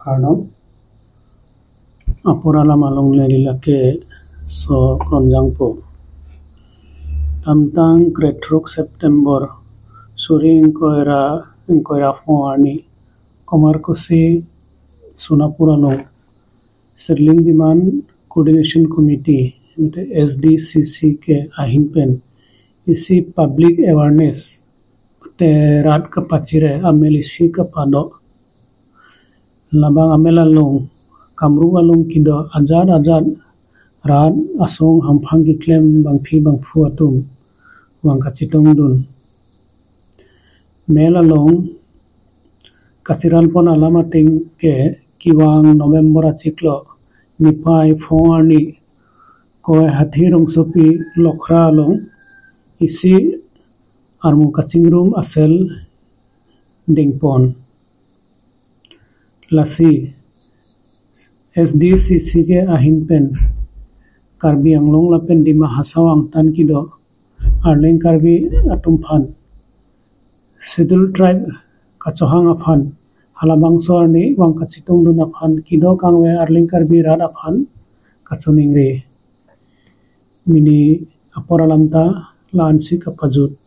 Karno apurala malong lelilake so kronjangpo tamtang kretruk September suri inkoira foani komarkusi sunapuralong Serling Demand Coordination Committee SDCC के ahinpen isi public awareness te rat ka pachire amelisi ka pado labang amelalong kamru along kido ajad rat asong hamphang ki klem bangphu atum wang kachitong dun melalong kachiral pon alamating ke kiwang November achiklo nipai phoni koi hathirong sopi lokhra along isi armu kachingrum asel dingpon lasi SDCC ke ahinpen Karbi Anglong lapen dima hasawang tan kido Arleng Karbi atumphan Scheduled Tribe kachohang aphan halabang sorni wang kachitung dun aphan kido kangwe Arleng Karbi rat aphan kachoningre mini aporalamta lansi kapajut